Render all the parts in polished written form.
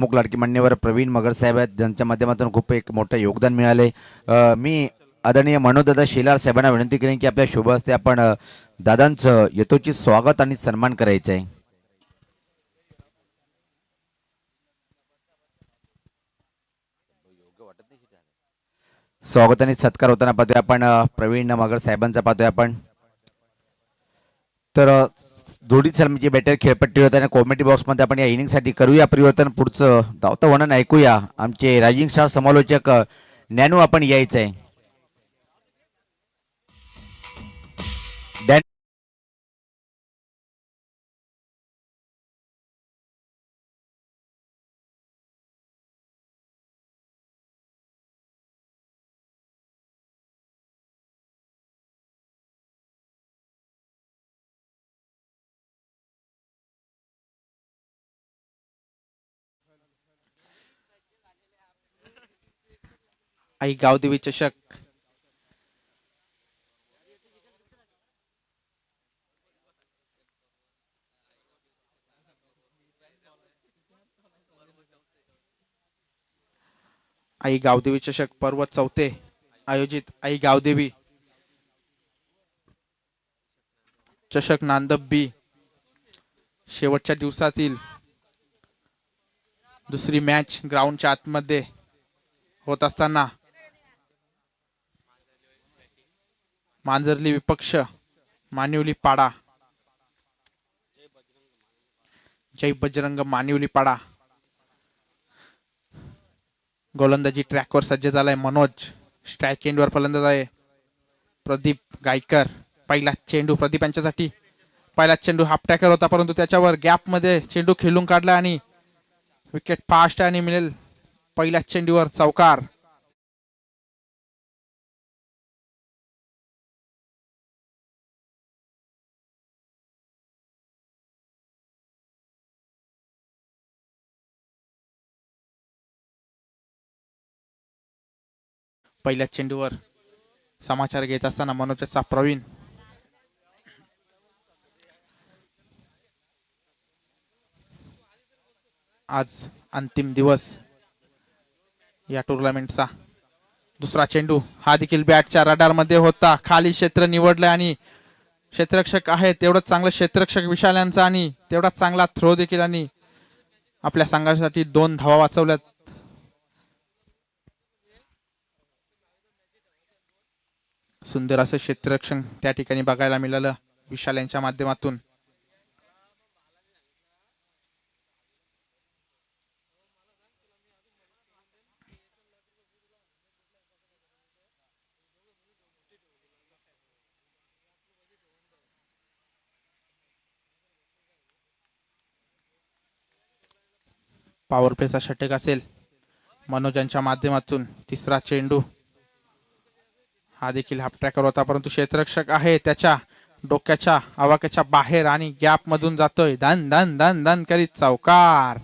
मुख लाडकी मान्यवर प्रवीण मगर साहेब आहेत, ज्यांच्या माध्यमातून खूप एक मोठं योगदान मिळाले. मी आदरणीय मनोजदादा शेलार साहेबांना विनंती करेन की आपल्या शुभ हस्ते आपण दादांचं यथोचित स्वागत आणि सन्मान करायचं आहे. स्वागत आणि सत्कार होताना पाहतोय आपण प्रवीण मगर साहेबांचा पाहतोय आपण. तर जोडी सलामीची बॅटर खेळपट्टी होत आणि कॉमेडी बॉक्समध्ये आपण या इनिंगसाठी करूया परिवर्तन. पुढचं धावतं वर्णन ऐकूया. आमचे रायझिंग स्टार समालोचक नॅनू आपण यायचं आहे. आई गावदेवी चषक आई गावदेवी चषक पर्व चौथे आयोजित आई गावदेवी चषक नांदब बी शेवटच्या दिवसातील दुसरी मॅच ग्राउंडच्या आतमध्ये होत असताना मांजरली विपक्ष मानिवली पाडा जय बजरंग मानिवली पाडा गोलंदाजी ट्रॅकवर सज्ज झालाय. मनोज स्ट्राईक एंडवर फलंदाज आहे. प्रदीप गायकर पहिला चेंडू प्रदीप यांच्यासाठी. पहिला चेंडू हाफ टॅकर होता परंतु त्याच्यावर गॅप मध्ये चेंडू खेळून काढला आणि विकेट फास्ट आणि मिळेल पहिल्या चेंडूवर चौकार. पहिल्या चेंडूवर समाचार घेत असताना मनोजचा प्रवीण. आज अंतिम दिवस या टुर्नामेंटचा. दुसरा चेंडू हा देखील बॅटच्या रडार मध्ये होता. खाली क्षेत्र निवडले आणि क्षेत्ररक्षक आहे तेवढंच चांगलं क्षेत्ररक्षक विशाल यांचा आणि तेवढाच चांगला थ्रो देखील आणि आपल्या संघासाठी 2 धावा वाचवल्यात. सुंदर असं क्षेत्ररक्षण त्या ठिकाणी बघायला मिळालं विशाल यांच्या माध्यमातून. पॉवर प्लेचा षटक असेल मनोज यांच्या माध्यमातून. तिसरा चेंडू हा देखील हाफ ट्रॅकर होता परंतु क्षेत्ररक्षक आहे त्याच्या डोक्याच्या आवाक्याच्या बाहेर आणि गॅप मधून जातोय. धन धन धन धन करीत चौकार.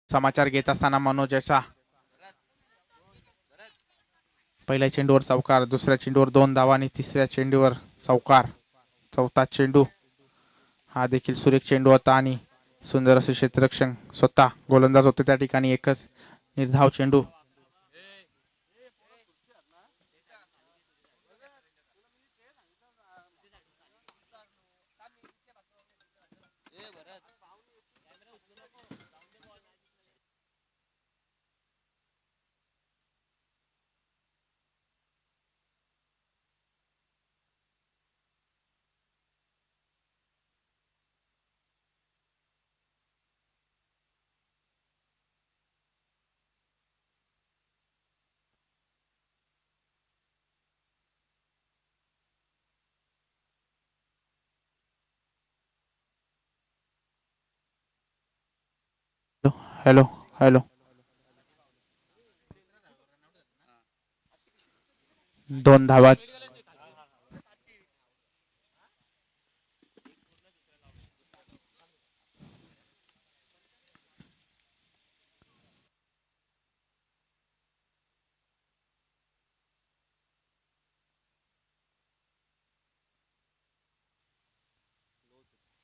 समाचार घेत असताना मनोजचा पहिल्या चेंडूवर चौकार. दुसऱ्या चेंडूवर 2 धावा आणि तिसऱ्या चेंडूवर चौकार. चौथा चेंडू हा देखील सुरेख चेंडू होता आणि सुंदर असे क्षेत्ररक्षण स्वतः गोलंदाज होते त्या ठिकाणी. एकच निर्धाव चेंडू. Hello hello. 2 धावा.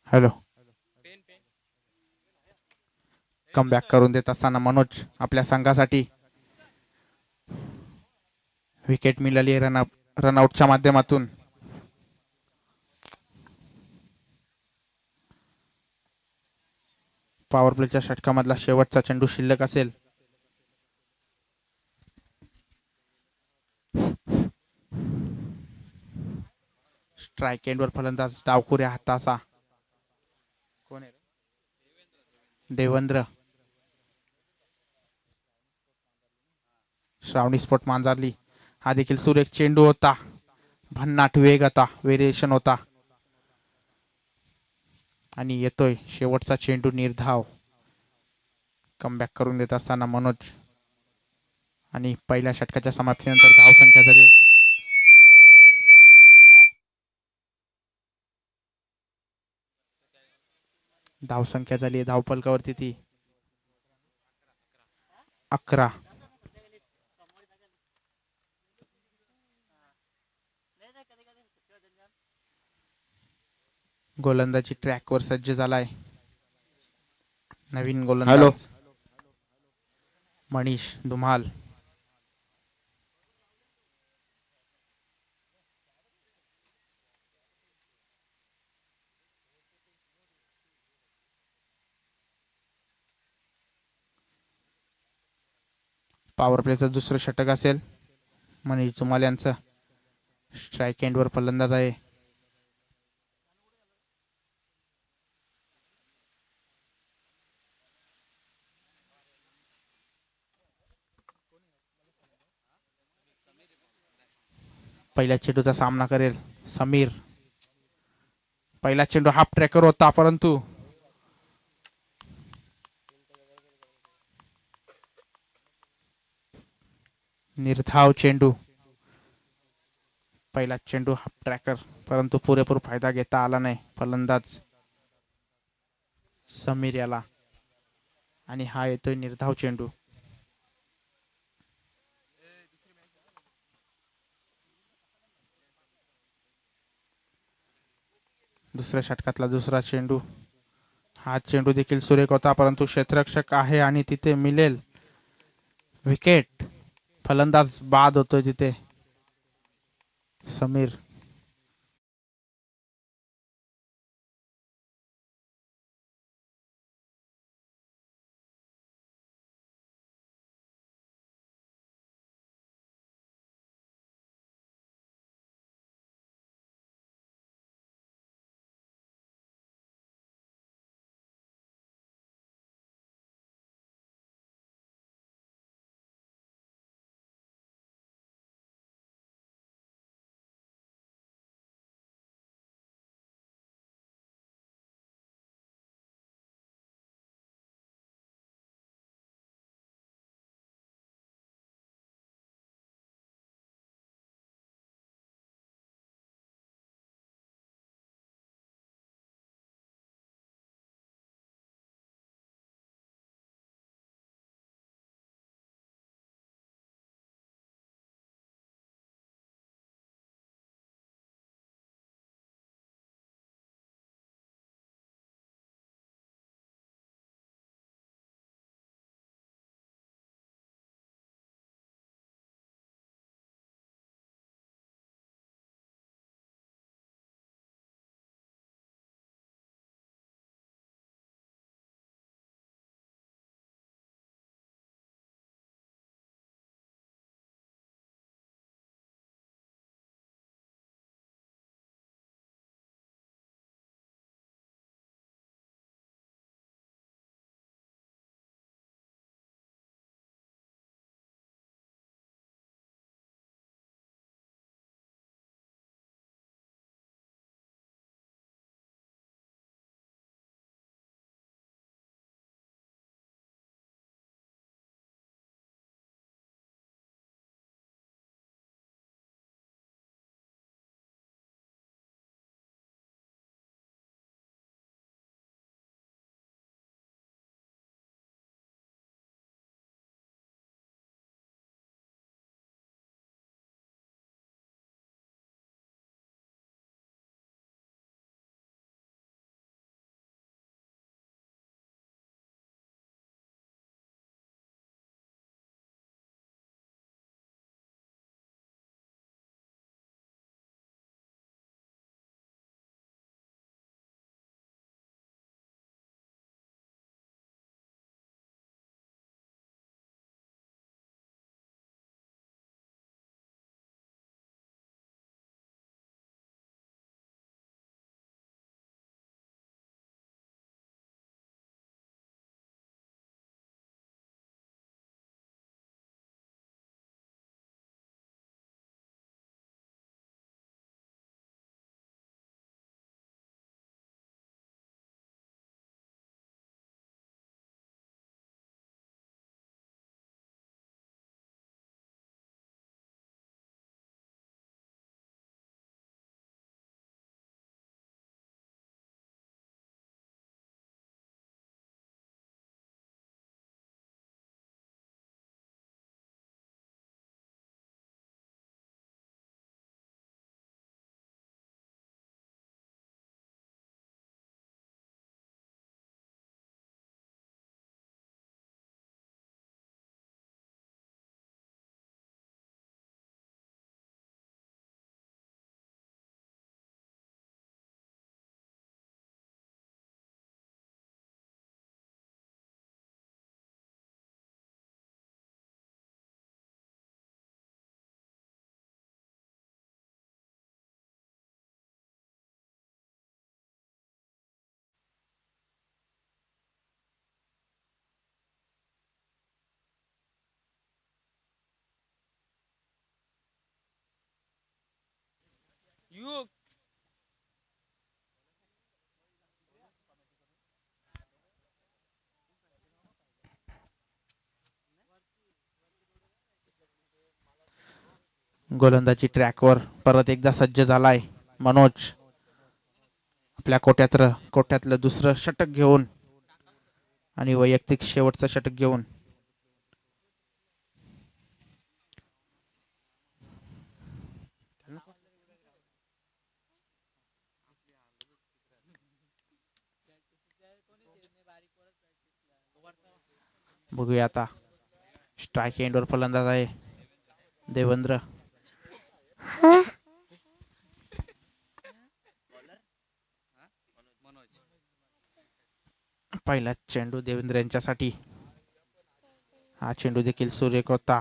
हॅलो. कमबॅक करून देत असताना मनोज आपल्या संघासाठी विकेट मिळाली रनआउटच्या माध्यमातून. पॉवर प्लेच्या षटकामधला शेवटचा चेंडू शिल्लक असेल. स्ट्राईक एंडवर फलंदाज डावखुऱ्या हाताचा कोण आहे? देवेंद्र. श्रावणी स्पोर्ट मांजारली. हा देखील सुरेख चेंडू होता. भन्नाट वेग होता, व्हेरिएशन होता. आणि येतोय शेवटचा चेंडू निर्धाव. कमबॅक करून देत असताना मनोज. आणि पहिल्या षटकाच्या समाप्तीनंतर धावसंख्या झाली धावफलकावरती ती 11. गोलंदाजी ट्रॅकवर सज्ज झालाय. नवीन गोलंदाज मनीष धुमाल. पॉवर प्लेचं दुसरं षटक असेल. मनीष धुमाल यांचं. स्ट्राईक एंडवर फलंदाज आहे. पहिल्या चेंडूचा सामना करेल समीर. पहिला चेंडू हाफ ट्रॅकर होता, परंतु निर्धाव चेंडू. पहिला चेंडू हाफ ट्रॅकर, परंतु पुरेपूर फायदा घेता आला नाही फलंदाज समीर याला. आणि हा येतोय निर्धाव चेंडू. दुसऱ्या षटकातला दुसरा चेंडू. हा चेंडू देखील सुरेख होता, परंतु क्षेत्ररक्षक आहे आणि तिथे मिळेल विकेट. फलंदाज बाद होतोय तिथे समीर. गोलंदाजी ट्रॅकवर परत एकदा सज्ज झालाय मनोज. आपल्या कोट्यातलं दुसरं षटक घेऊन आणि वैयक्तिक शेवटचं षटक घेऊन. बघूया आता. स्ट्राईक एंडवर फलंदाज आहे देवेंद्र. पहिला चेंडू देवेंद्र यांच्यासाठी. हा चेंडू देखील सुरेख होता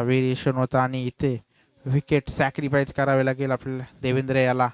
व्हेरिएशन होता आणि इथे विकेट सॅक्रिफाईस करावे लागेल आपल्याला देवेंद्र याला.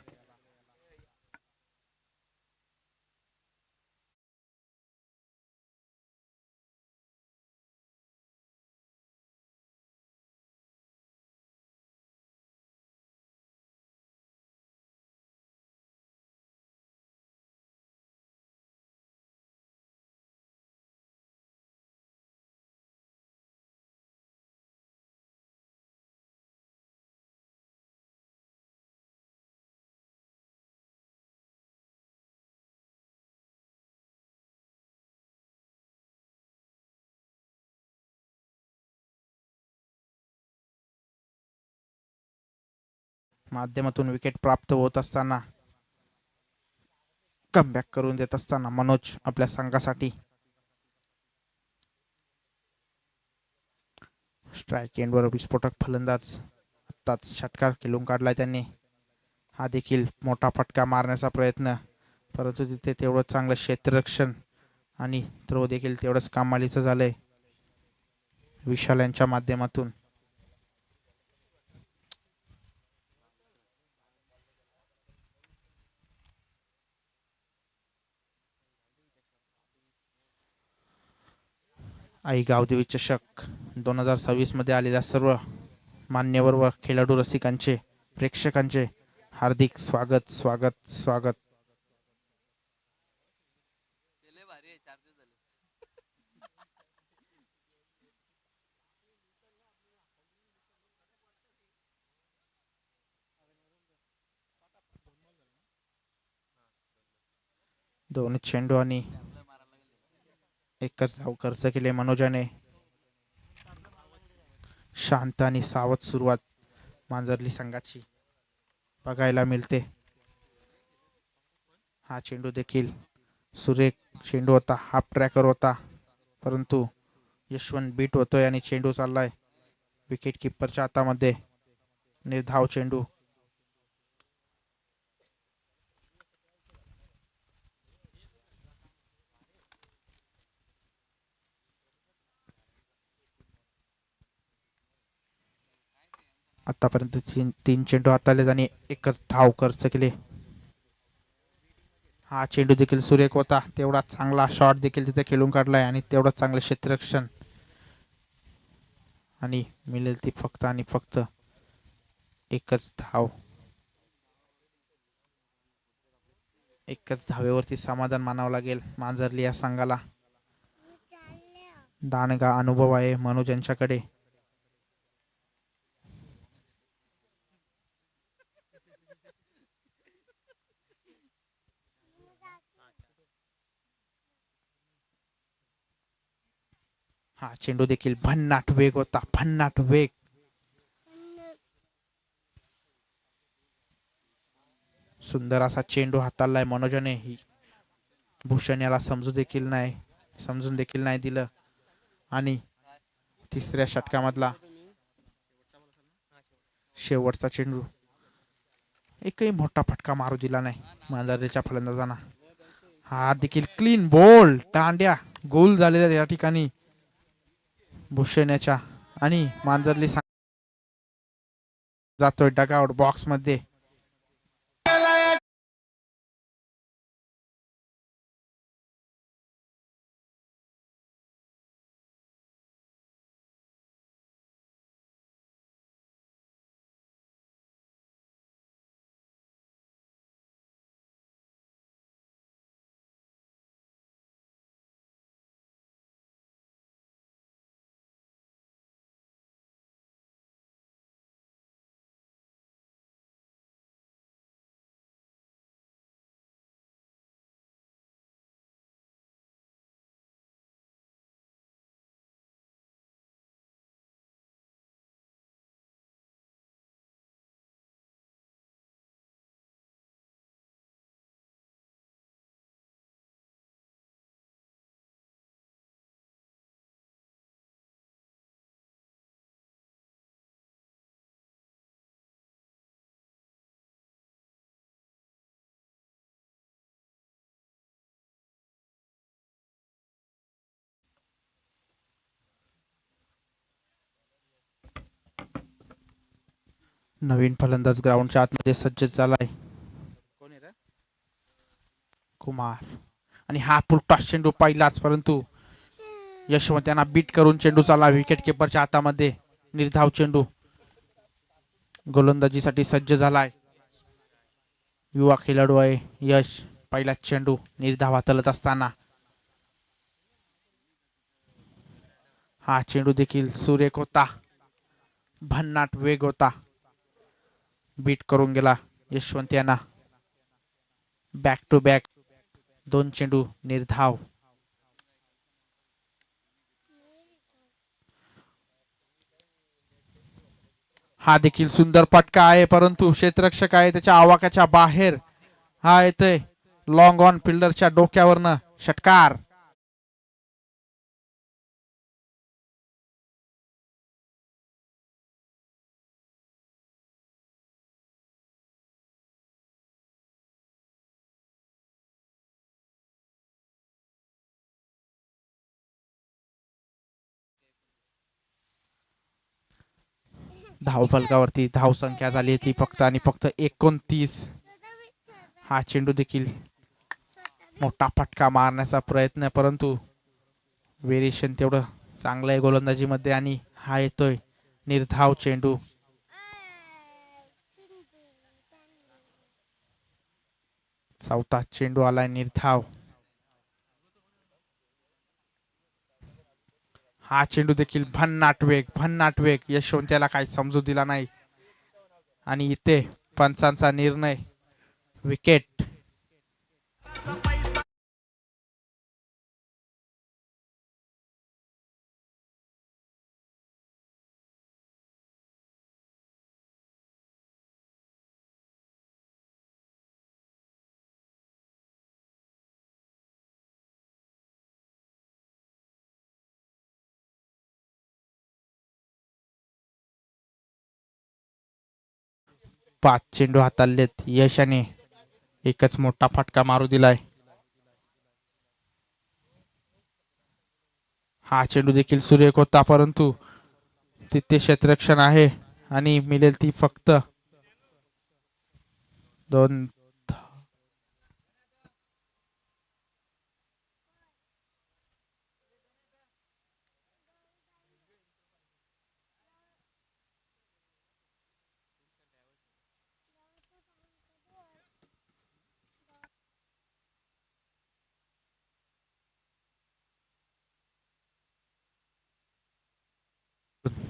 माध्यमातून विकेट प्राप्त होत असताना कमबॅक करून देत असताना मनोज आपल्या संघासाठी. स्ट्राईक एंडवर विस्फोटक फलंदाज आत्ताच षटकार खेळून काढलाय त्यांनी. हा देखील मोठा फटका मारण्याचा प्रयत्न, परंतु तिथे तेवढं चांगलं क्षेत्ररक्षण आणि थ्रो देखील तेवढंच कमालीचं झालंय विशाल यांच्या माध्यमातून. आई गावदेवी चषक 2026 मध्ये आलेल्या सर्व मान्यवर व खेळाडू रसिकांचे, प्रेक्षकांचे हार्दिक स्वागत स्वागत स्वागत. दोन्ही चेंडू आणि एकच धाव खर्च केले मनोजाने. शांत आणि सावध सुरुवात मांजरली संघाची बघायला मिळते. हा चेंडू देखील सुरेख चेंडू होता, हाफ ट्रॅकर होता, परंतु यशवंत बीट होतोय आणि चेंडू चाललाय विकेट किपरच्या हातामध्ये. निर्धाव चेंडू. आतापर्यंत तीन चेंडू हाताळले आणि एकच धाव खर्च केले. हा चेंडू देखील सुरेख होता, तेवढा चांगला शॉट देखील तिथे खेळून काढलाय आणि तेवढं चांगलं क्षेत्ररक्षण. आणि मिळेल ती फक्त आणि फक्त एकच धाव. एकच धावेवरती समाधान मानावं लागेल मांजरली या संघाला. दांडगा अनुभव आहे मनोज यांच्याकडे. हा चेंडू देखील भन्नाट वेग होता, भन्नाट वेग. सुंदर असा चेंडू हाताळलाय मनोजाने. भूषण याला समजून देखील नाही दिलं आणि तिसऱ्या षटकामधला शेवटचा चेंडू एकही मोठा फटका मारू दिला नाही मांजरलीच्या फलंदाजांना. हा देखील क्लीन बॉल, दांड्या गोल झालेल्या या ठिकाणी भूषणाच्या. आणि मांजरली जातोय डगआउट बॉक्स मध्ये. नवीन फलंदाज ग्राउंडच्या आतमध्ये सज्ज झालाय. कुमार आणि हा पुरटा चेंडू पहिलाच, परंतु यशवंत यांना बीट करून चेंडू चालला विकेट किपरच्या हातामध्ये. निर्धाव चेंडू गोलंदाजीसाठी सज्ज झालाय. युवा खेळाडू आहे यश. पहिला चेंडू निर्धाव हाताळत असताना हा चेंडू देखील सुरेख होता. भन्नाट वेग होता. बीट करून गेला यशवंत यांना. बॅक टू बॅक 2 चेंडू निर्धाव. हा देखील सुंदर फटका आहे, परंतु क्षेत्ररक्षक आहे त्याच्या आवाक्याच्या बाहेर. हा येतोय लॉंग ऑन फिल्डरच्या डोक्यावरनं षटकार. धावफलकावरती धाव संख्या झाली ती फक्त आणि फक्त 29. हा चेंडू देखील मोठा फटका मारण्याचा प्रयत्न, परंतु व्हेरिएशन तेवढं चांगलं आहे गोलंदाजीमध्ये. आणि हा येतोय निर्धाव चेंडू. चौथा चेंडू आलाय निर्धाव. हा चेंडू देखील भन्नाट वेग. यशवंत याला काही समजू दिला नाही आणि इथे पंचांचा निर्णय विकेट. पाच चेंडू हाताळलेत यशाने. एकच मोठा फटका मारू दिलाय. हा चेंडू देखील सुरेख होता, परंतु तिथे क्षेत्ररक्षण आहे आणि मिळेल ती फक्त 2.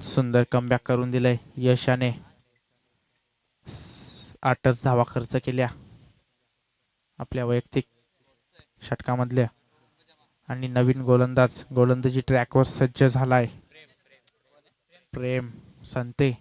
सुंदर कमबॅक करून दिलंय यशाने. 8च धावा खर्च केल्या आपल्या वैयक्तिक षटकामधल्या. आणि नवीन गोलंदाजी ट्रॅकवर सज्ज झालाय. प्रेम संते.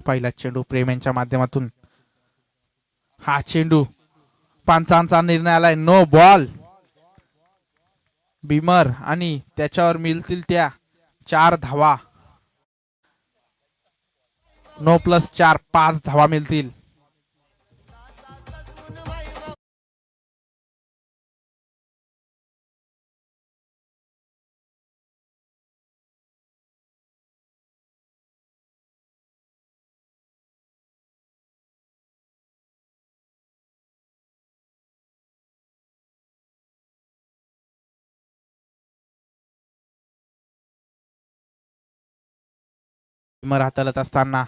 पहिला चेंडू प्रेम यांच्या माध्यमातून. हा चेंडू पंचांचा निर्णय आलाय नो बॉल. बिमर आणि त्याच्यावर मिळतील त्या 4 धावा. 9+4 5 धावा मिळतील. बिमर हाताळत असताना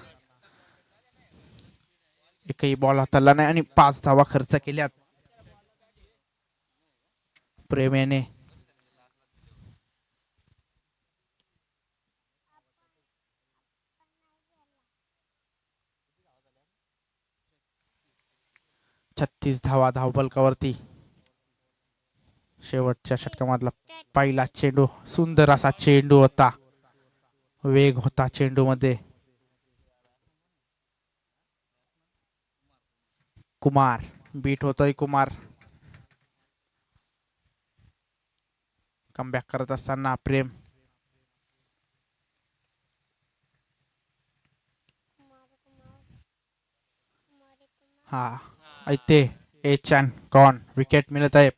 एकही बॉल हाताळला नाही आणि 5 धावा खर्च केल्यात प्रेम याने. छत्तीस धावा धावफलकावरती. शेवटच्या षटकामधला पहिला चेंडू सुंदर असा चेंडू होता. वेग होता चेंडू मध्ये. कुमार बीट होतोय. कुमार कमबॅक करत असताना प्रेम. हा इथे एचॅन गॉन विकेट मिळत आहे.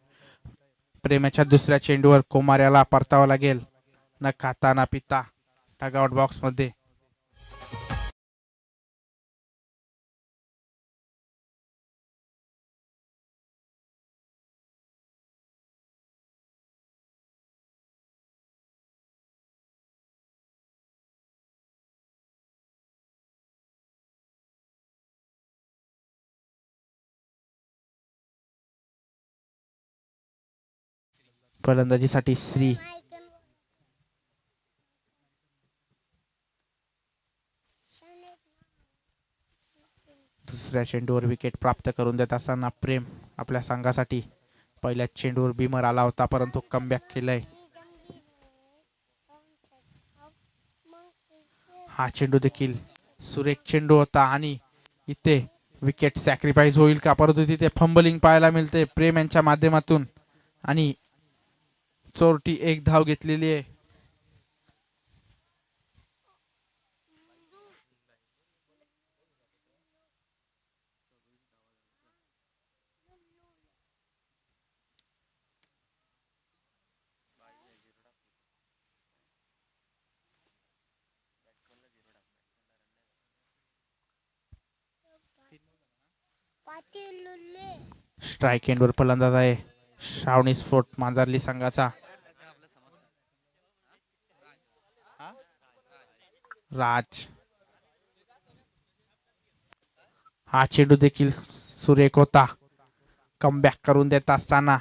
प्रेमाच्या दुसऱ्या चेंडूवर कुमार परतावं लागेल. न खाता ना पिता डगआउट बॉक्स मध्ये. फलंदाजीसाठी श्री. दुसऱ्या चेंडूवर विकेट प्राप्त करून देत असताना प्रेम आपल्या संघासाठी. पहिल्या चेंडूवर बिमर आला होता परंतु कमबॅक केलंय. हा चेंडू देखील सुरेख चेंडू होता आणि इथे विकेट सॅक्रिफाईस होईल का, परंतु तिथे फंबलिंग पाहायला मिळते प्रेम यांच्या माध्यमातून आणि चोरटी एक धाव घेतलेली आहे. स्ट्राईक एंडवर फलंदाज आहे श्रावणी स्फोट मांजरली संघाचा. राज. हा चेंडू देखील सुरेख होता. कमबॅक करून देत असताना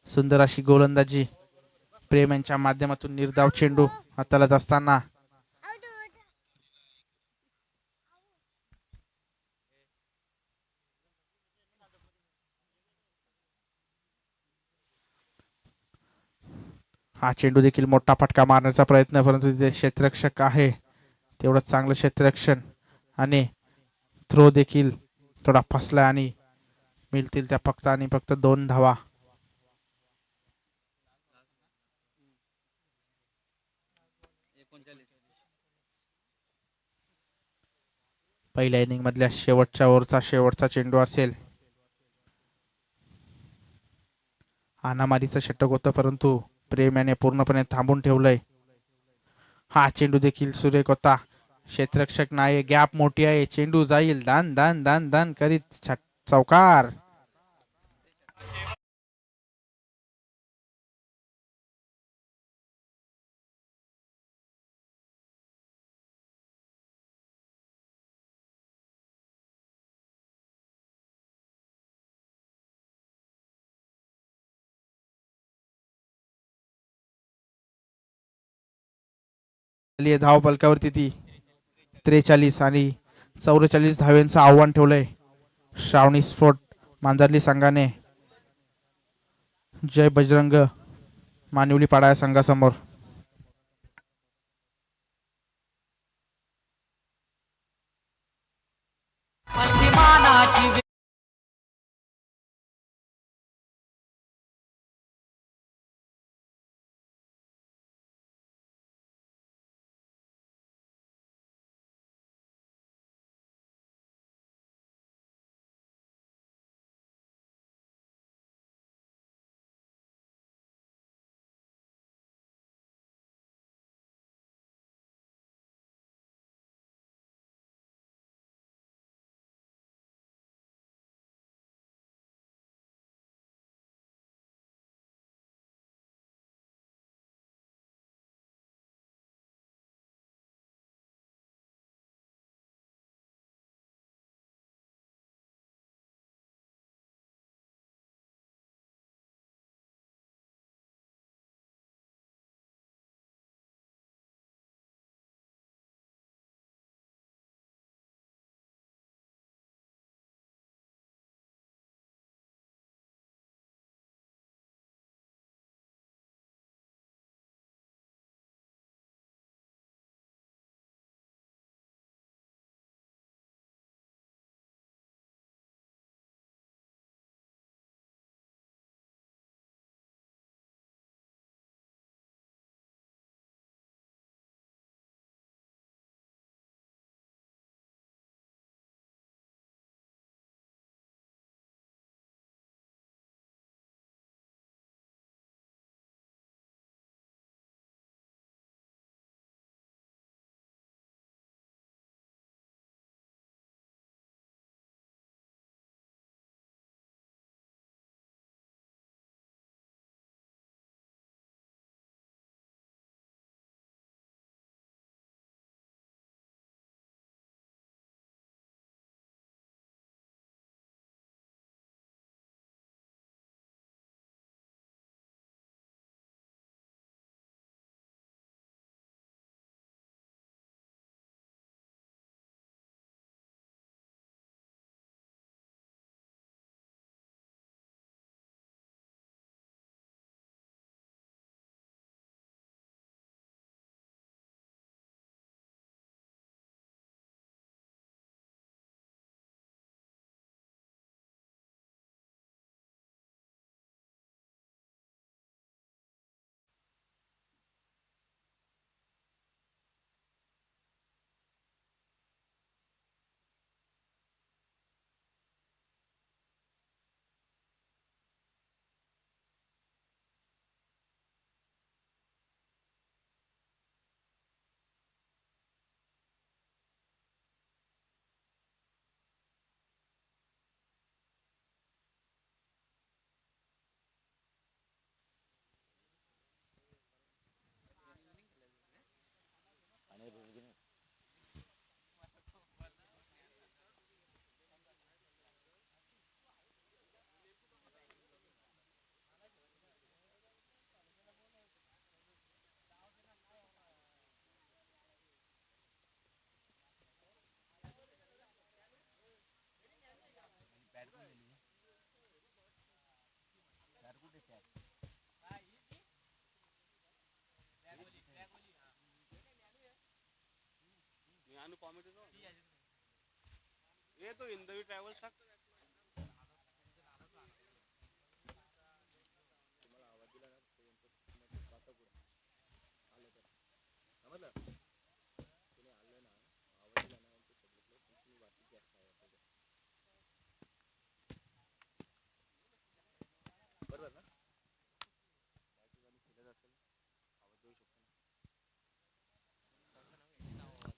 सुंदर अशी गोलंदाजी प्रेम यांच्या माध्यमातून. निर्धाव चेंडू हाताळत असताना हा चेंडू देखील मोठा फटका मारण्याचा प्रयत्न, परंतु तिथे क्षेत्ररक्षक आहे तेवढंच चांगलं क्षेत्ररक्षण आणि थ्रो देखील थोडा फसला आणि मिळतील त्या फक्त आणि फक्त 2 धावा. पहिल्या इनिंग मधल्या शेवटच्या ओव्हरचा शेवटचा चेंडू असेल. हाणामारीचं षटक होतं परंतु प्रेम याने पूर्णपणे थांबून ठेवलंय. हा चेंडू देखील सुरेख होता. क्षेत्ररक्षक नाही, गॅप मोठी आहे. चेंडू जाईल दान दान दान दान करीत चौकार. धाव पलकावरती ती 43 आणि 44 धाव्यांचं आव्हान ठेवलंय श्रावणी स्फोट मांजरली संघाने. जय बजरंग मानिवली पाडा या संघासमोर.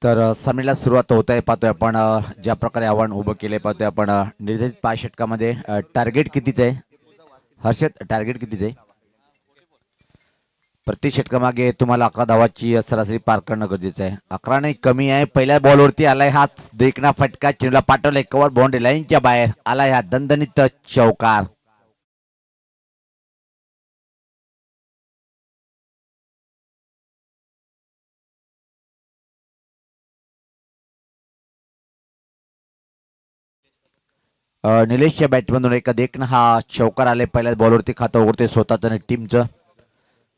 तर सामन्याला सुरुवात होत आहे. पाहतोय आपण ज्या प्रकारे आव्हान उभं केले पाहतोय आपण निर्धारित 5 षटकामध्ये टार्गेट कितीच आहे हर्षद? टार्गेट कितीच आहे? प्रति षटकामागे तुम्हाला 11 धावाची सरासरी पार करणं गरजेचं आहे. 11 नाही कमी आहे. पहिल्या बॉलवरती आलाय हात देखना फटका, चेंडूला पाठवलाय कव्हर, बाउंड्री लाईनच्या बाहेर आलाय हा दणदणीत चौकार. निलेशच्या बॅटमधून एका देखणं हा चौकार आले. पहिल्या बॉलवरती खातं उघडते स्वतःच आणि टीमचं.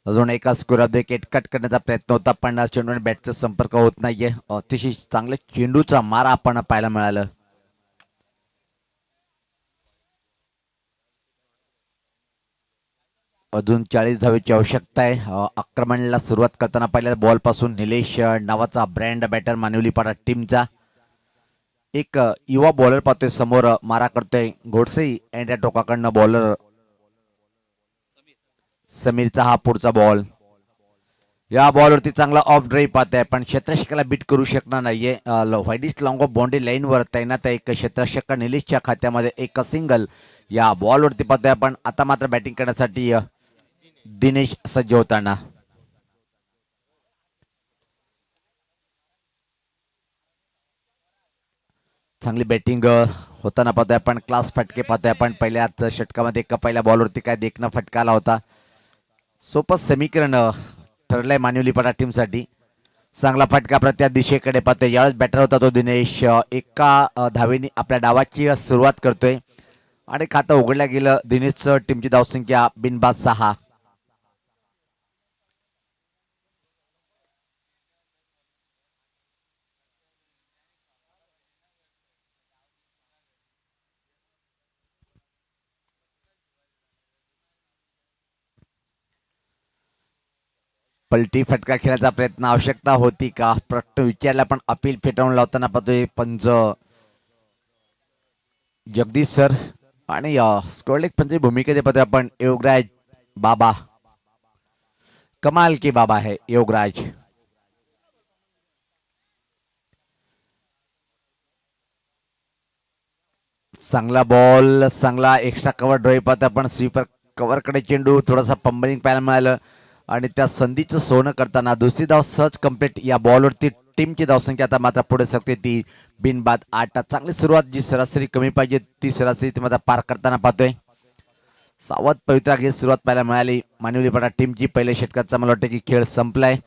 अजून एका स्कोअर विकेट कट करण्याचा प्रयत्न होता पण चेंडू आणि बॅटचा संपर्क होत नाहीये. अतिशय चांगल्या चेंडूचा मारा आपण पाहायला मिळालं. अजून 40 धावेची आवश्यकता आहे. आक्रमणाला सुरुवात करताना पहिल्या बॉल पासून निलेश नावाचा ब्रँड बॅटर मानवली पाडा टीमचा. एक युवा बॉलर पाहतोय समोर मारा करतोय गोडसे अँड या टोकाकडनं बॉलर समीरचा हा पुढचा बॉल. या बॉलवरती चांगला ऑफ ड्राईव्ह पाहतोय पण क्षेत्ररक्षकाला बीट करू शकणार नाहीये. व्हाईडिस्ट लॉंग ऑफ बाउंड्री लाईनवर तैनात आहे एक क्षेत्ररक्षक निलेशच्या खात्यामध्ये एक सिंगल. या बॉलवरती पाहतोय आपण. आता मात्र बॅटिंग करण्यासाठी दिनेश सज्ज होताना. चांगली बॅटिंग होताना पाहतोय आपण. क्लास फटके पाहतोय आपण. पहिल्याच षटकामध्ये एका पहिल्या बॉलवरती काय देखणं फटका आला होता. सोपं समीकरण ठरलंय मानवली पडा टीमसाठी. चांगला फटका प्रत्या दिशेकडे पाहतोय. यावेळेस बॅटर होता तो दिनेश. एका धावेने आपल्या डावाची सुरुवात करतोय आणि खातं उघडल्या गेलं दिनेशचं. टीमची धावसंख्या बिनबाद 6. पलटी फटका खेळायचा प्रयत्न आवश्यकता होती का प्रश्न विचारला पण अपील फेटाळून लावताना पाहतोय पंच जगदीश सर आणि स्कोरलेग पंच भूमिकेत पाहतोय आपण योगराज बाबा. कमाल के बाबा है योगराज. चांगला बॉल, चांगला एक्स्ट्रा कव्हर ड्राईव्ह पाहतो आपण. स्वीपर कव्हरकडे चेंडू थोडासा पंबलिंग पाहायला मिळालं आणि त्या संधीचं सोनं करताना दुसरी धाव सहज कंप्लीट. या बॉलवरती टीमची धावसंख्या आता मात्र पुढे सकते ती बिनबाद 8. चांगली सुरुवात, जी सरासरी कमी पाहिजे ती सरासरी ती मात्र पार करताना पाहतोय. सावध पवित्रा घेत सुरुवात पाहायला मिळाली मानवली पडा टीमची. पहिल्या षटकाचा मला वाटतं की खेळ संपलाय.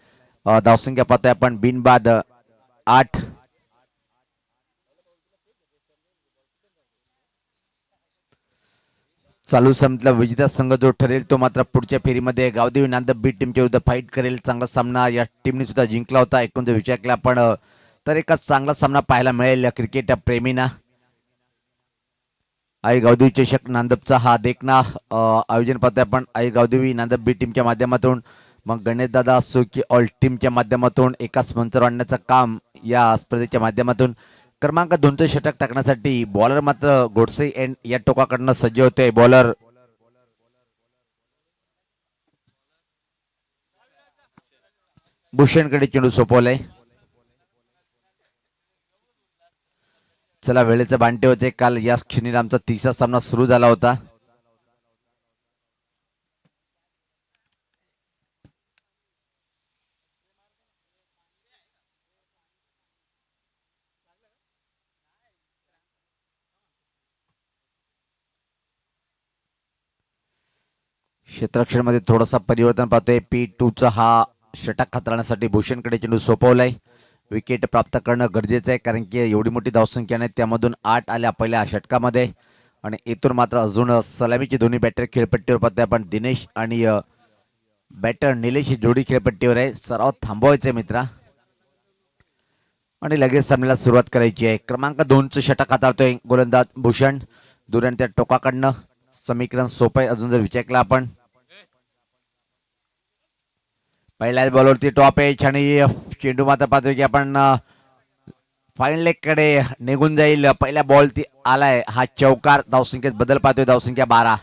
धावसंख्या पाहतोय आपण बिनबाद 8. चालू सामन्यातला विजेता संघ जो ठरेल तो मात्र पुढच्या फेरीमध्ये गावदेवी नांदप बीट टीमच्या विरुद्ध फाईट करेल. चांगला सामना या टीमने सुद्धा जिंकला होता. एकूण जर विचार केला पण तर एका चांगला सामना पाहायला मिळेल या क्रिकेट प्रेमींना. आई गावदेवी चषक नांदपचा हा देखना आयोजन पाहतोय आपण. आई गावदेवी नांदप बीट टीमच्या माध्यमातून मग गणेशदादा असो की ऑल टीमच्या माध्यमातून एकाच मंचावर आणण्याचं काम या स्पर्धेच्या माध्यमातून. क्रमांक 2चं षटक टाकण्यासाठी बॉलर मात्र गोडसे एंड या टोकाकडनं सज्ज होते. बॉलर भूषणकडे चेंडू सोपवलाय. चला वेळेचे भांडे होते. काल या क्षणी आमचा 30वा सामना सुरू झाला होता. क्षेत्ररक्षणामध्ये थोडासा परिवर्तन पाहतोय. P2चा हा षटक हाताळण्यासाठी भूषणकडे चेंडू सोपवलाय. विकेट प्राप्त करणं गरजेचं आहे कारण की एवढी मोठी धावसंख्या नाही. त्यामधून 8 आल्या पहिल्या षटकामध्ये आणि इथून मात्र अजून सलामीची दोन्ही बॅटर खेळपट्टीवर पाहतोय आपण. दिनेश आणि बॅटर निलेश ही जोडी खेळपट्टीवर आहे. सराव थांबवायचे मित्रा. आणि लगेच सामन्याला सुरुवात करायची आहे. क्रमांक 2चं षटक हाताळतोय गोलंदाज भूषण. दुरण त्या टोकाकडनं समीकरण सोपं आहे अजून जर विचार केला आपण. पहिल्याच बॉलवरती टॉप एच आणि चेंडू मात्र पाहतोय की आपण फाईन लेग कडे निघून जाईल. पहिल्या बॉल ती आलाय हा चौकार. धावसंख्येत बदल पाहतोय. धावसंख्या 12.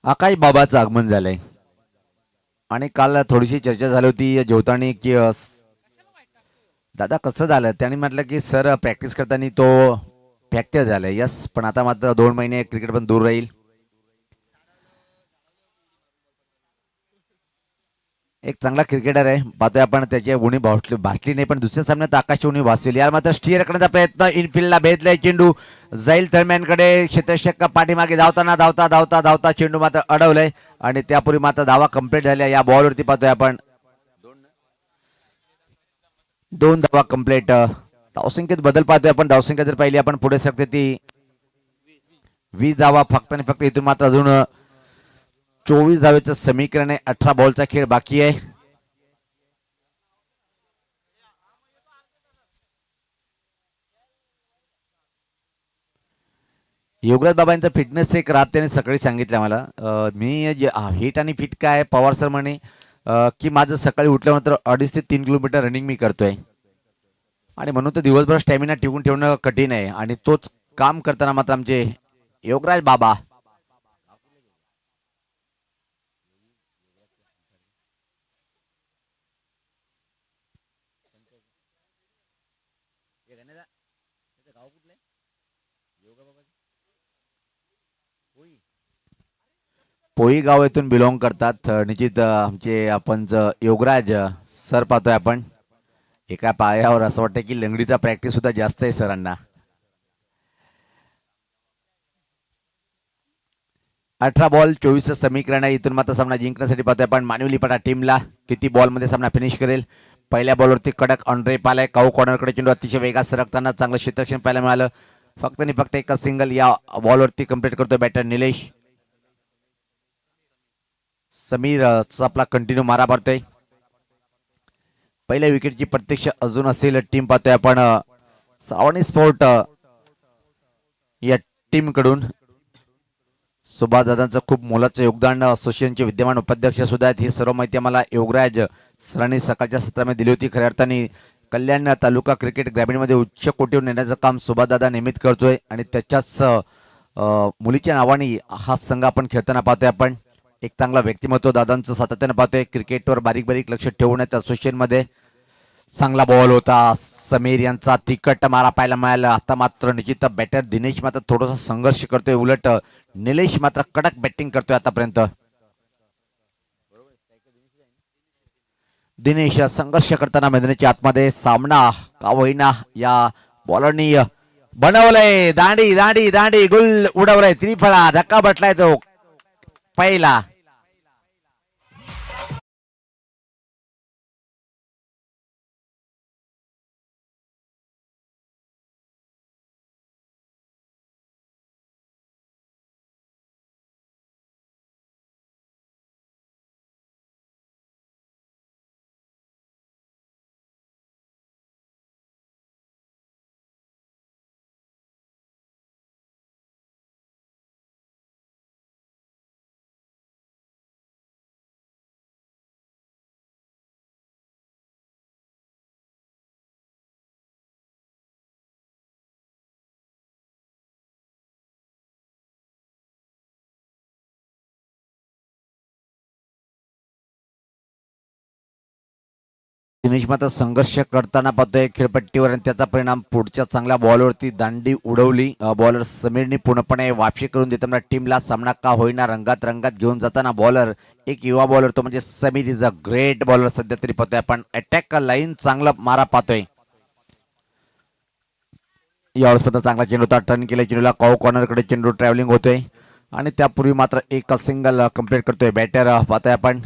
आकाश बाबाचं आगमन झालंय आणि काल थोडीशी चर्चा झाली होती जेवताना की दादा कसं झालं. त्यांनी म्हटलं की सर प्रॅक्टिस करताना तो फ्रॅक्चर झालाय. यस, पण आता मात्र 2 महिने क्रिकेट पण दूर राहील. एक चांगला क्रिकेटर आहे. पाहतोय आपण त्याची उणी भासली नाही पण दुसऱ्या सामन्यात आकाशची उणी भासली. यार मात्र स्टीअर करण्याचा प्रयत्न. इनफिल्डला भेदलाय चेंडू. जाईल दरम्यानकडे क्षेत्ररक्षक पाठीमागे धावताना धावता धावता धावता चेंडू मात्र अडवलाय आणि त्यापूर्वी मात्र धावा कंप्लीट झाल्या. या बॉलवरती पाहतोय आपण 2 धावा कंप्लीट. धावसंख्येत बदल पाहतोय आपण. धावसंख्या जर पाहिली आपण पुढे शकते ती 20 धावा फक्त आणि फक्त. इथून मात्र अजून 24 धावेचं समीकरण आहे. 18 बॉलचा खेळ बाकी आहे. योगराज बाबा यांचं फिटनेस एक रात त्यांनी सकाळी सांगितलं मला. मी हिट आणि फिट काय पवार सर म्हणे की माझं सकाळी उठल्यानंतर 2.5 ते 3 किलोमीटर रनिंग मी करतोय आणि म्हणून तर दिवसभर स्टॅमिना टिकून ठेवणं कठीण आहे आणि तोच काम करताना मात्र आमचे योगराज बाबा पोई गाव येथून बिलॉंग करतात. निश्चित आमचे आपण योगराज सर पाहतोय आपण एका पायावर. असं वाटतं की लंगडीचा प्रॅक्टिस सुद्धा जास्त आहे सरांना. 18 बॉल 24 समीकरण आहे. इथून मात्र सामना जिंकण्यासाठी पाहतोय आपण मानवली पटा टीमला किती बॉलमध्ये सामना फिनिश करेल. पहिल्या बॉलवरती कडक ऑन ड्राइव्ह आलाय. काऊ कॉर्नरकडे चेंडू अतिशय वेगात सरकताना चांगलं क्षेत्ररक्षण पाहायला मिळालं. फक्त आणि फक्त एका सिंगल या बॉलवरती कंप्लीट करतोय बॅटर निलेश. समीर आपला कंटिन्यू मारा पडतोय. पहिल्या विकेटची प्रत्यक्ष अजून असेल टीम पाहतोय आपण सावणी स्पोर्ट या टीम कडून सुभाष दादांचं खूप मोलाचं योगदान असोसिएशनचे विद्यमान उपाध्यक्ष सुद्धा आहेत. ही सर्व माहिती आम्हाला योगराज सरांनी सकाळच्या सत्रामध्ये दिली होती. खऱ्या अर्थाने कल्याण तालुका क्रिकेट ग्रामीणमध्ये उच्च कोटीवर नेण्याचं काम सुभाष दादा नेहमीच करतोय आणि त्याच्याच मुलीच्या नावाने हा संघ आपण खेळताना पाहतोय. आपण एक चांगला व्यक्तिमत्व दादांचं सातत्यानं पाहतोय. क्रिकेटवर बारीक बारीक लक्ष ठेवण्यात असोसिएशनमध्ये चांगला बॉल होता. समीर यांचा तिकट मारा पाहायला मिळाला. आता मात्र निश्चित बॅटर दिनेश मात्र थोडासा संघर्ष करतोय. उलट निलेश मात्र कडक बॅटिंग करतोय आतापर्यंत. दिनेश संघर्ष करताना मैदानाच्या आतमध्ये सामना का होईना या बॉलरनी बनवलंय. दांडी दांडी दांडी गुल उडवलंय. त्रिफळा धक्का बसलाय तो पहिला. दिनेश मात्र संघर्ष करताना पाहतोय खेळपट्टीवर आणि त्याचा परिणाम पुढच्या चांगल्या बॉलवरती दांडी उडवली. बॉलर समीरने पूर्णपणे वापशी करून देताना टीमला सामना का होईना रंगात रंगात घेऊन जाताना बॉलर एक युवा बॉलर तो म्हणजे Sameer is a great bowler सध्या तरी पाहतोय आपण. अटॅक लाईन चांगला मारा पाहतोय. यावेळेस पण चांगला चेंडू होता. टर्न केला चेंडूला कॉर्नरकडे चेंडू ट्रॅव्हलिंग होतोय आणि त्यापूर्वी मात्र एक सिंगल कंप्लीट करतोय बॅटर पाहतोय आपण.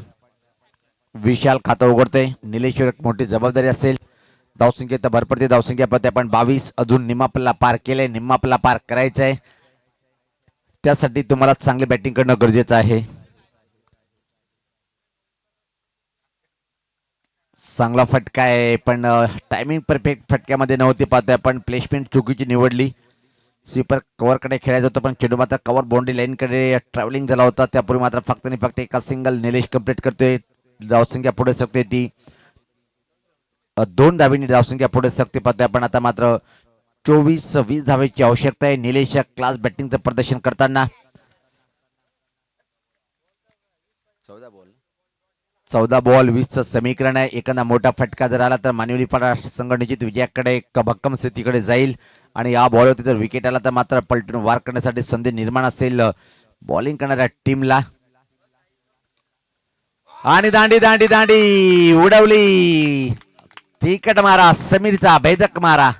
विशाल खातं उघडतोय. निलेश्वर एक मोठी जबाबदारी असेल. धावसंख्या भरपडते. धावसंख्या पाहते आपण 22. अजून निम्मापल्ला पार केले. निम्मापल्ला पार करायचंय. त्यासाठी तुम्हाला चांगली बॅटिंग करणं गरजेचं आहे. चांगला फटका आहे पण टायमिंग परफेक्ट फटक्यामध्ये नव्हती पाहतोय आपण. प्लेसमेंट चुकीची निवडली. स्वीपर कव्हरकडे खेळायचं होतं पण चेंडू मात्र कव्हर बाउंड्री लाईनकडे ट्रॅव्हलिंग झाला होता. त्यापूर्वी मात्र फक्त आणि फक्त एका सिंगल निलेश कंप्लीट करतोय. धावसंख्या पुढे सकते ती 2 धावेंनी धावसंख्या पुढे सकते पाहतोय आपण. आता मात्र 24-20 धावेची आवश्यकता आहे. निलेश क्लास बॅटिंगचं प्रदर्शन करताना 14 बॉल 20चं समीकरण आहे. एखादा मोठा फटका जर आला तर मानवी पाडा संघ निश्चित विजयाकडे भक्कम स्थितीकडे जाईल आणि या बॉलवरती जर विकेट आला तर मात्र पलटून वार करण्यासाठी संधी निर्माण असेल बॉलिंग करणाऱ्या टीमला. आणि दांडी दांडी दांडी उडवली. तिकट मारा समीरचा भेदक मारा.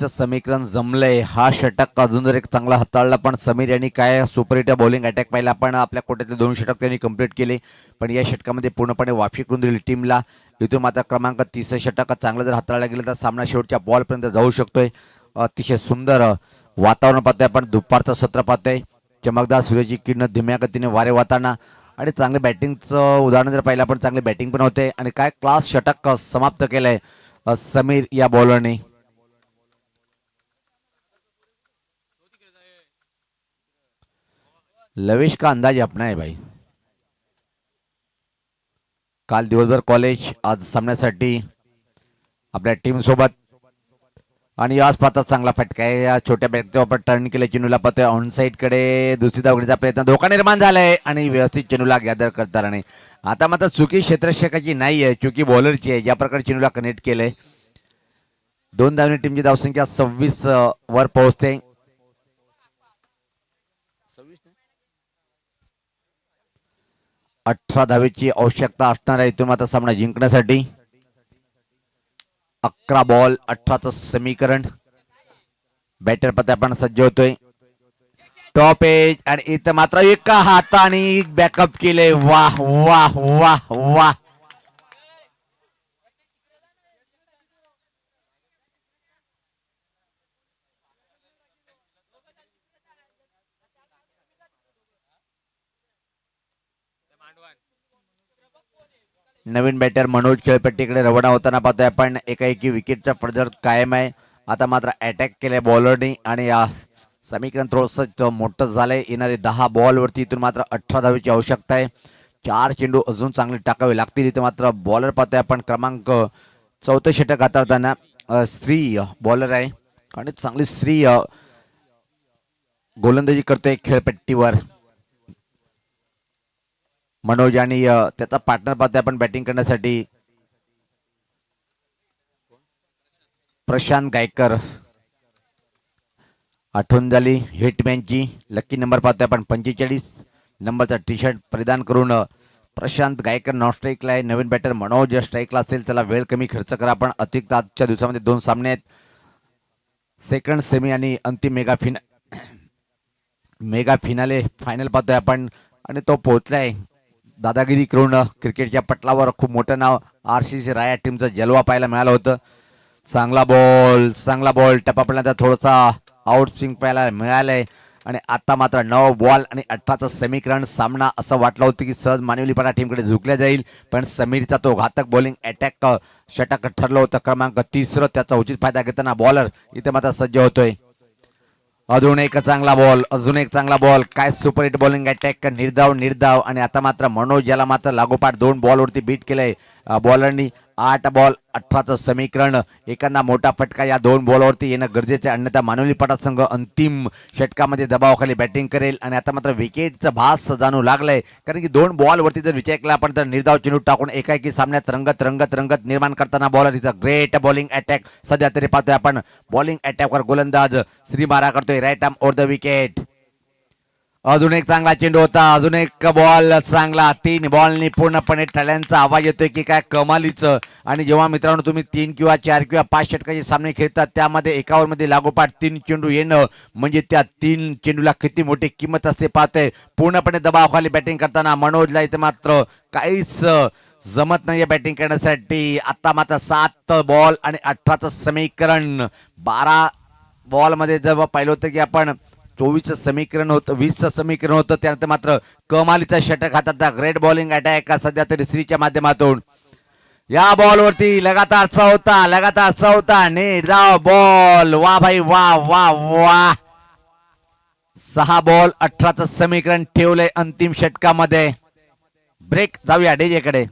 समीकरण जमलंय. हा षटक अजून जर एक चांगला हाताळला पण समीर यांनी काय सुपरहिट बॉलिंग अटॅक पाहिला. पण आपल्या कोट्यातले 2 षटक त्यांनी कंप्लीट केले पण या षटकामध्ये पूर्णपणे वाफी करून दिली टीमला. इथून मात्र क्रमांक 30 षटक चांगलं जर हाताळला गेलं तर सामना शेवटच्या बॉलपर्यंत जाऊ शकतोय. अतिशय सुंदर वातावरण पाहतोय आपण. दुपारचं सत्र पाहतोय. चमकदार सूर्याची किरण धीम्या गतीने वारे वाहताना आणि चांगले बॅटिंगचं उदाहरण जर पाहिलं आपण चांगली बॅटिंग पण होते आणि काय क्लास षटक समाप्त केलंय समीर या बॉलरने. लवेश का अंदाज अपना है भाई. काल दिवसभर कॉलेज आज सामन्यासाठी आपल्या टीम सोबत आणि याच पाहता चांगला फटका आहे. या छोट्या बॅटचा वापर टर्न केले चेंडूला पाहतोय ऑन साईड कडे. दुसरी धावण्याचा प्रयत्न, धोका निर्माण झालाय आणि व्यवस्थित चेंडूला गॅदर करता आला नाही. आता मात्र चुकी क्षेत्ररक्षकाची नाही आहे, चुकी बॉलरची आहे. ज्या प्रकारे चेंडूला कनेक्ट केलंय. 2 धावने टीमची धावसंख्या 26 वर पोहोचते. 18 धावेची आवश्यकता असणार आहे इथून मात्र सामना जिंकण्यासाठी. 11 बॉल 18चं समीकरण. बॅटर पता आपण सज्ज होतोय. टॉप एज आणि इथं मात्र एका हाताने बॅकअप केले. वाह वाह वाह वाह. नवीन बॅटर मनोज खेळपट्टीकडे रवाना होताना पाहतोय आपण. एकाएकी विकेटचा पडझड कायम आहे. आता मात्र अटॅक केलाय बॉलरनी आणि या समीकरण थोडंसं मोठं झालंय. येणारे 10 बॉलवरती इथून मात्र 18 धावेची आवश्यकता आहे. 4 चेंडू अजून चांगले टाकावे लागतील. इथं मात्र बॉलर पाहतोय आपण क्रमांक 4 षटक हाताळताना स्त्री बॉलर आहे आणि चांगली स्त्री गोलंदाजी करतोय खेळपट्टीवर. मनोज आणि त्याचा पार्टनर पाहतोय आपण बॅटिंग करण्यासाठी प्रशांत गायकर. आठवण झाली हिटमॅनची. लकी नंबर पाहतोय आपण 45 नंबरचा टी शर्ट परिधान करून प्रशांत गायकर नॉन स्ट्राईकला आहे. नवीन बॅटर मनोज स्ट्राईकला असेल. चला वेळ कमी खर्च करा. आपण अतिरिक्त आजच्या दिवसामध्ये 2 सामने आहेत. सेकंड सेमी आणि अंतिम मेगा फिनाले फायनल पाहतोय आपण आणि तो पोहोचलाय. दादागिरी करून क्रिकेटच्या पटलावर खूप मोठं नाव RCC राया टीमचं जलवा पाहायला मिळालं होतं. चांगला बॉल टपापल्यानंतर थोडासा आउट स्विंग पाहायला मिळालंय आणि आता मात्र 9 बॉल आणि 18चं समीकरण. सामना असं वाटलं होतं की सहज मानवलीपाडा टीमकडे झुकल्या जाईल, पण समीरचा तो घातक बॉलिंग अटॅक षटक ठरलं होतं. क्रमांक 30 त्याचा उचित फायदा घेताना बॉलर इथे मात्र सज्ज होतोय. अजून एक चांगला बॉल. काय सुपर हिट बॉलिंग अटॅक. निर्धाव आणि आता मात्र मनोज याला मात्र लागोपाठ 2 बॉलवरती बीट केलंय बॉलरनी. 8 बॉल 18चं समीकरण. एखादा मोठा फटका या 2 बॉलवरती येणं गरजेचं आहे, अन्यथा मानवली पाडा संघ अंतिम षटकामध्ये दबावाखाली बॅटिंग करेल आणि आता मात्र विकेटचा भास जाणू लागलाय. कारण की 2 बॉलवरती जर विचार केला आपण तर निर्धाव चेंडू टाकून एकाएकी सामन्यात रंगत निर्माण करताना बॉलर इथं ग्रेट बॉलिंग अटॅक. सध्या तरी पाहतोय आपण बॉलिंग अटॅकवर गोलंदाज श्रीमारा करतोय right arm over the wicket. अजून एक चांगला चेंडू होता. अजून एक बॉल चांगला. 3 बॉलनी पूर्णपणे टाळ्यांचा आवाज येतोय की काय कमालीचं. आणि जेव्हा मित्रांनो तुम्ही 3 किंवा 4 किंवा 5 षटकाचे सामने खेळतात त्यामध्ये एका ओव्हरमध्ये लागोपाठ 3 चेंडू येणं म्हणजे त्या 3 चेंडूला किती मोठी किंमत असते पाहतोय. पूर्णपणे दबावाखाली बॅटिंग करताना मनोजला इथे मात्र काहीच जमत नाहीये बॅटिंग करण्यासाठी. आता मात्र 7 बॉल आणि 18चं समीकरण. 12 बॉलमध्ये जेव्हा पाहिलं होतं की आपण 24चं समीकरण होतं, 20चं समीकरण होतं, त्यानंतर मात्र कमालीचा षटक हातात. ग्रेट बॉलिंग अटॅक सध्या तरी श्रीच्या माध्यमातून. या बॉलवरती लगातार चौथा निर्धाव बॉल. वा भाई वा वा वा. 6 बॉल 18चं समीकरण ठेवलंय अंतिम षटकामध्ये. ब्रेक. जाऊया डीजेकडे.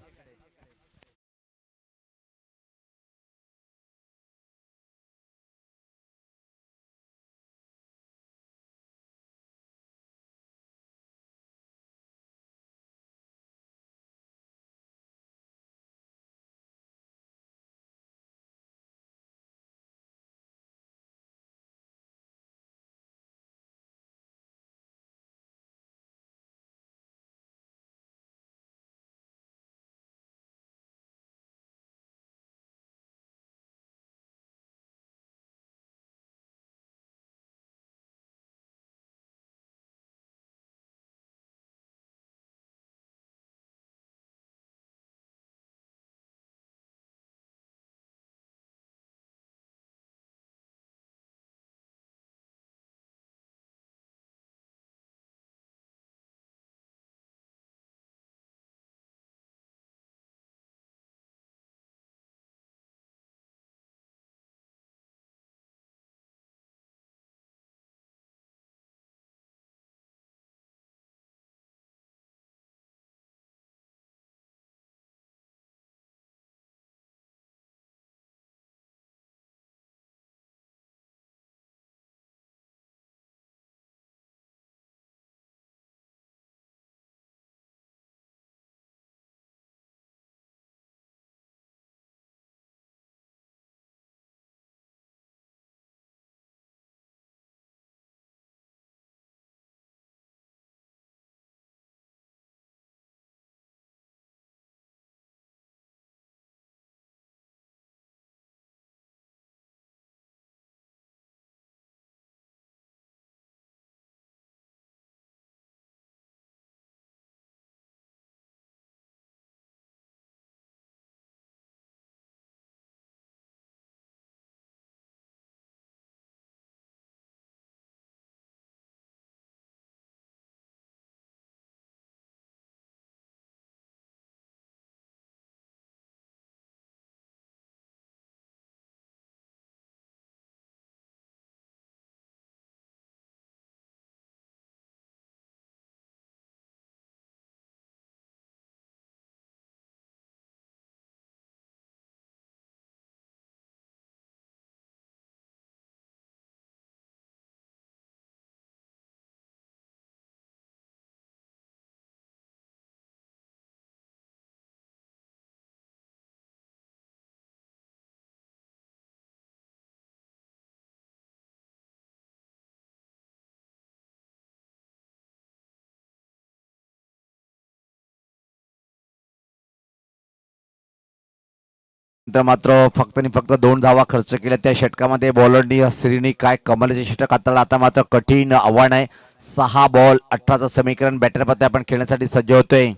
तर मात्र फक्त आणि फक्त 2 धावा खर्च केल्या त्या षटकामध्ये बॉलरनी श्रीनी काय कमालीचे षटक हाताळलं. आता मात्र कठीण आव्हान आहे. 6 बॉल 18चं समीकरण बॅटर पत्ते आपण खेळण्यासाठी सज्ज होतोय.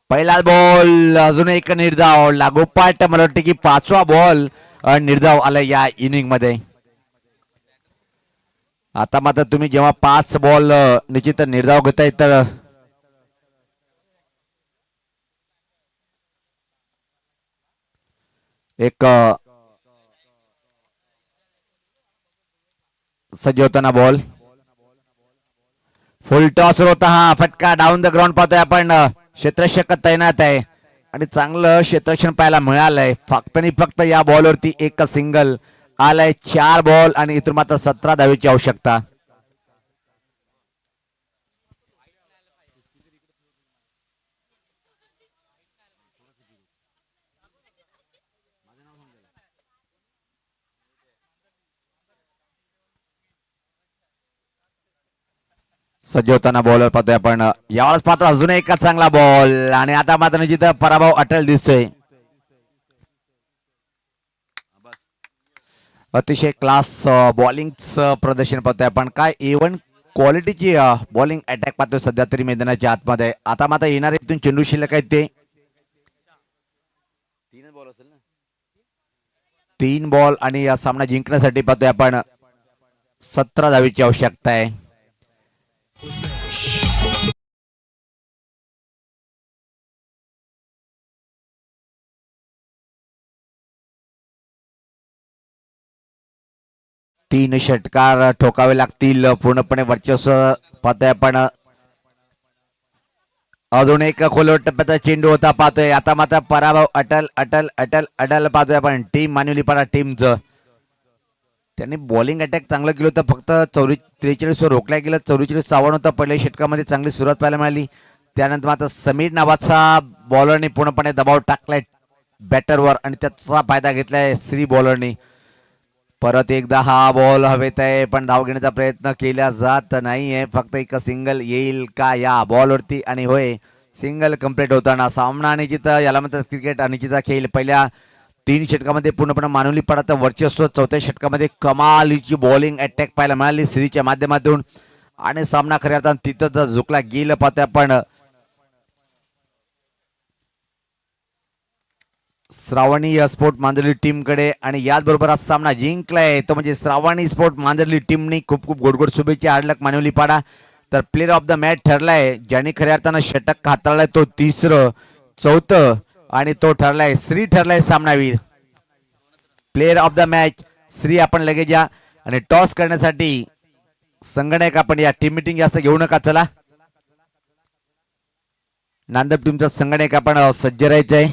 पहिला बॉल अजून एक निर्धाव लागोपाठ मला वाटतं की 5वा बॉल निर्धाव आला या इनिंग मध्ये. आता मात्र तुम्ही जेव्हा 5 बॉल निश्चित निर्धाव घेताय तर एक सज्ज होताना बॉल फुल टॉस होता. हा फटका डाऊन द ग्राउंड पाहतोय आपण. क्षेत्ररक्षक तैनात आहे आणि चांगलं क्षेत्ररक्षण पाहायला मिळालंय. फक्त आणि फक्त या बॉलवरती एक सिंगल आलाय. 4 बॉल आणि इथून मात्र 17 धावेची आवश्यकता. सज्ज होताना बॉलर पाहतोय आपण. यावेळेस पाहतो अजून एक चांगला बॉल आणि आता मात्र निश्चित पराभव अटल दिसतोय. अतिशय क्लास बॉलिंगचं प्रदर्शन पाहतोय आपण. काय A1 क्वालिटीची बॉलिंग अटॅक पाहतोय सध्या तरी मैदानाच्या आतमध्ये. आता मात्र येणारे इथून चेंडू शिल्लक आहेत ते 3 बॉल आणि या सामना जिंकण्यासाठी पाहतोय आपण 17 धावेची आवश्यकता आहे. तीन षटकार ठोकावे लागतील पूर्णपणे वर्चस्व पाहतोय आपण. अजून एक खोलवर टप्प्याचा चेंडू होता पाहतोय. आता मात्र पराभव अटल अटल अटल अटल पाहतोय आपण. टीम मानवलीपाडा टीमचं त्यांनी बॉलिंग अटॅक चांगलं केलं होतं. फक्त 43 वर रोखल्या गेलं. 44 सावण होतं. पहिल्या षटकामध्ये चांगली सुरुवात पाहायला मिळाली. त्यानंतर मात्र समीर नावाचा बॉलरने पूर्णपणे दबाव टाकलाय बॅटरवर आणि त्याचा फायदा घेतलाय श्री बॉलरनी. परत एकदा हा बॉल हवेत आहे पण धाव घेण्याचा प्रयत्न केला जात नाहीये. फक्त एक सिंगल येईल का या बॉलवरती आणि होय सिंगल कंप्लीट होताना सामना अनिश्चित. याला म्हणतात क्रिकेट अनिश्चितचा खेळ. पहिल्या 3 षटकामध्ये पूर्णपणे मानवली पडाचं वर्चस्व. 4थ्या षटकामध्ये कमालीची बॉलिंग अटॅक पाहायला मिळाली श्रीच्या माध्यमातून आणि सामना खऱ्या अर्थानं तिथं झुकला गेलं पाहतोय आपण. श्रावणी स्पोर्ट मांजरली टीम कडे आणि याचबरोबर आज सामना जिंकलाय तो म्हणजे श्रावणी स्पोर्ट मांजरली टीमनी. खूप खूप गोडगोड शुभेच्छा. हार्डलक मानवली पाडा. तर प्लेअर ऑफ द मॅच ठरलाय ज्यांनी खऱ्या अर्थानं षटक हाताळलाय तो 3रं 4थं आणि तो ठरलाय श्री ठरलाय सामनावीर. Player of the match Shri. आपण लगेच या आणि टॉस करण्यासाठी संगणक आपण या टीम मिटिंग जास्त घेऊ नका. चला नांदप टीमचा संगणक आपण सज्ज राहायचंय.